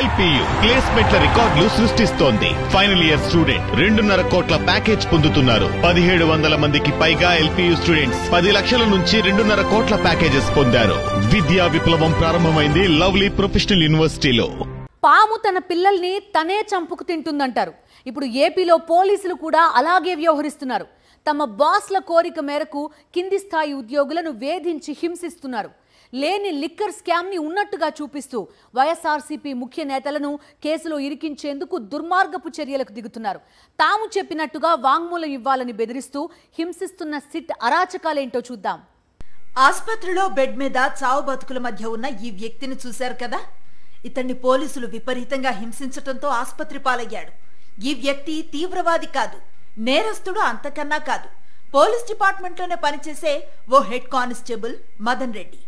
LPU ప్లేస్మెంట్ల రికార్డులు సృష్టిస్తోంది. Final year student 2.5 కోట్ల ప్యాకేజ్ పొందుతున్నారు. 1700 మందికి పైగా ఎల్పీయూ స్టూడెంట్స్ 10 లక్షల నుంచి 2.5 కోట్ల ప్యాకేజెస్ పొందారు. విద్యా విప్లవం ప్రారంభమైంది లవ్లీ ప్రొఫెషనల్ యూనివర్సిటీలో. పాము తన పిల్లల్ని తనే చంపుకు తింటుందంటారు. ఇప్పుడు ఏపీలో పోలీసులు కూడా అలాగే వ్యవహరిస్తున్నారు. తమ బాస్ల కోరిక మేరకు కింది స్థాయి ఉద్యోగులను వేధించి హింసిస్తున్నారు. లేని లిక్కర్ స్కామ్ ని ఉన్నట్టుగా చూపిస్తూ వైఎస్ఆర్సీపీ ముఖ్య నేతలను కేసులో ఇరికించేందుకు దుర్మార్గపు చర్యలకు దిగుతున్నారు. తాము చెప్పినట్టుగా వాంగ్మూలం ఇవ్వాలని బెదిరిస్తూ హింసిస్తున్న సిట్ అరాచకాలేంటో చూద్దాం. ఆసుపత్రిలో బెడ్ మీద చావు బతుకుల మధ్య ఉన్న ఈ వ్యక్తిని చూశారు కదా. ఇతన్ని పోలీసులు విపరీతంగా హింసించటంతో ఆసుపత్రి పాలయ్యాడు. ఈ వ్యక్తి తీవ్రవాది కాదు, నేరస్తుడు అంతకన్నా కాదు. పోలీస్ డిపార్ట్మెంట్లోనే పనిచేసే ఓ హెడ్ కానిస్టేబుల్ మదన్ రెడ్డి.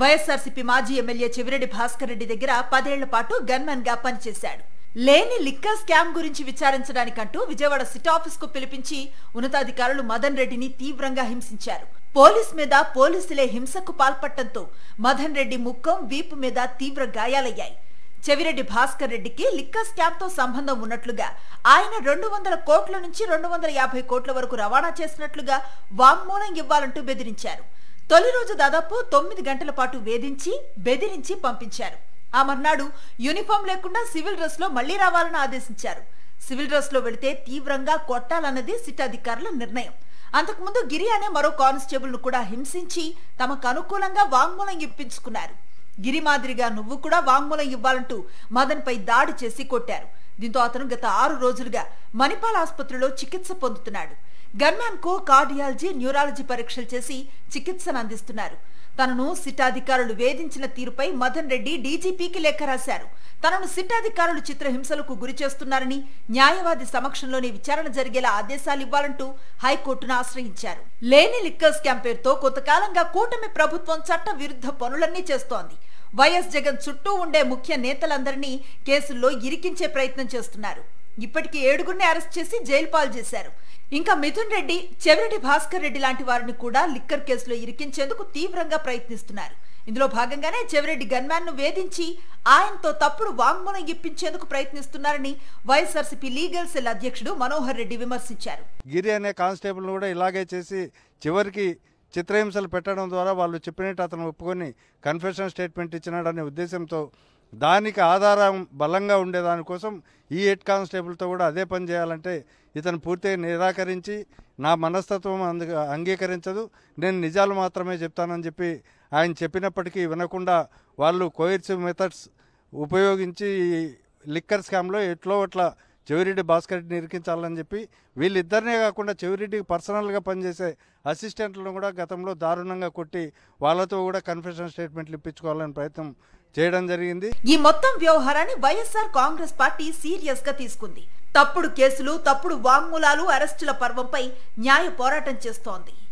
వైఎస్ఆర్సీపీ మాజీ ఎమ్మెల్యే చెవిరెడ్డి భాస్కర్ రెడ్డి దగ్గర 10 ఏళ్ల పాటు గన్మెన్ గా పనిచేశాడు. లేని లిక్కర్ స్కామ్ గురించి విచారించడానికంటూ విజయవాడ సిటీ ఆఫీస్ కు పిలిపించి ఉన్నతాధికారులు మదన్ రెడ్డిని తీవ్రంగా హింసించారు. పోలీస్ మీద పోలీసులే హింసకు పాల్పడటంతో మదన్ రెడ్డి ముఖం, వీపు మీద తీవ్ర గాయాలయ్యాయి. చెవిరెడ్డి భాస్కర్ రెడ్డికి లిక్కర్ స్కామ్ తో సంబంధం ఉన్నట్లుగా, ఆయన 200 కోట్ల నుంచి 250 కోట్ల వరకు రవాణా చేసినట్లుగా వాంగ్మూలం ఇవ్వాలంటూ బెదిరించారు. తొలి రోజు దాదాపు 9 గంటల పాటు వేధించి బెదిరించి పంపించారు. ఆ మర్నాడు యూనిఫామ్ లేకుండా సివిల్ డ్రెస్ లో మళ్లీ రావాలని ఆదేశించారు. సివిల్ డ్రెస్ లో వెళితే తీవ్రంగా కొట్టాలన్నది సిట్ అధికారుల నిర్ణయం. అంతకుముందు గిరి అనే మరో కానిస్టేబుల్ ను కూడా హింసించి తమకు అనుకూలంగా వాంగ్మూలం ఇప్పించుకున్నారు. గిరి మాదిరిగా నువ్వు కూడా వాంగ్మూలం ఇవ్వాలంటూ మదన్ పై దాడి చేసి కొట్టారు. దీంతో అతను గత 6 రోజులుగా మణిపాల్ ఆసుపత్రిలో చికిత్స పొందుతున్నాడు. గన్మ్యాన్ కు కార్డియాలజీ, న్యూరాలజీ పరీక్షలు చేసి చికిత్సను అందిస్తున్నారు. తనను సిట్ అధికారులు వేధించిన తీరుపై మదన్ రెడ్డి డీజీపీకి లేఖ రాశారు. తనను సిట్ అధికారులు చిత్రహింసలకు గురి చేస్తున్నారని, న్యాయవాది సమక్షంలోనే విచారణ జరిగేలా ఆదేశాలు ఇవ్వాలంటూ హైకోర్టును ఆశ్రయించారు. లేని లిక్కర్ స్కామ్ పేరుతో కొంతకాలంగా కూటమి ప్రభుత్వం చట్ట విరుద్ధ పనులన్నీ చేస్తోంది. వైఎస్ జగన్ చుట్టూ ఉండే ముఖ్య నేతలందరినీ కేసుల్లో ఇరికించే ప్రయత్నం చేస్తున్నారు. ఇప్పటికీ 7గురిని అరెస్ట్ చేసి జైలు పాలు చేశారు. ఇంకా మిథున్ రెడ్డి, చెవిరెడ్డి భాస్కర్ రెడ్డి లాంటి వారిని కూడా లిక్కర్ కేసులో ఇరికించేందుకు తీవ్రంగా ప్రయత్నిస్తున్నారు. ఇందులో భాగంగానే చెవిరెడ్డి గన్మ్యాన్ ను వేధించి ఆయనతో తప్పుడు వాంగ్మూలం ఇప్పించేందుకు ప్రయత్నిస్తున్నారని వైఎస్ఆర్సీపీ లీగల్ సెల్ అధ్యక్షుడు మనోహర్ రెడ్డి విమర్శించారు. గిరి అనే కానిస్టేబుల్ కూడా ఇలాగే చేసి చివరికి చిత్రహింసలు పెట్టడం ద్వారా వాళ్ళు చెప్పినట్టు అతను ఒప్పుకొని కన్ఫెషన్ స్టేట్మెంట్ ఇచ్చినాడనే ఉద్దేశంతో దానికి ఆధారం బలంగా ఉండేదానికోసం ఈ హెడ్ కానిస్టేబుల్తో కూడా అదే పని చేయాలంటే ఇతను పూర్తిగా నిరాకరించి, నా మనస్తత్వం అంగీకరించదు, నేను నిజాలు మాత్రమే చెప్తానని చెప్పి ఆయన చెప్పినప్పటికీ వినకుండా వాళ్ళు కోయర్సివ్ మెథడ్స్ ఉపయోగించి లిక్కర్ స్కామ్లో ఎట్లో అట్లా చెవిరెడ్డి భాస్కర్ రెడ్డిని ఇరికించాలని చెప్పి వీళ్ళిద్దరినే కాకుండా చెవిరెడ్డికి పర్సనల్గా పనిచేసే అసిస్టెంట్లను కూడా గతంలో దారుణంగా కొట్టి వాళ్ళతో కూడా కన్ఫెషన్ స్టేట్మెంట్లు ఇప్పించుకోవాలని ప్రయత్నం చేయడం జరిగింది. ఈ మొత్తం వ్యవహారాన్ని వైఎస్ఆర్ కాంగ్రెస్ పార్టీ సీరియస్ గా తీసుకుంది. తప్పుడు కేసులు, తప్పుడు వాంగ్మూలాలు, అరెస్టుల పర్వంపై న్యాయ పోరాటం చేస్తోంది.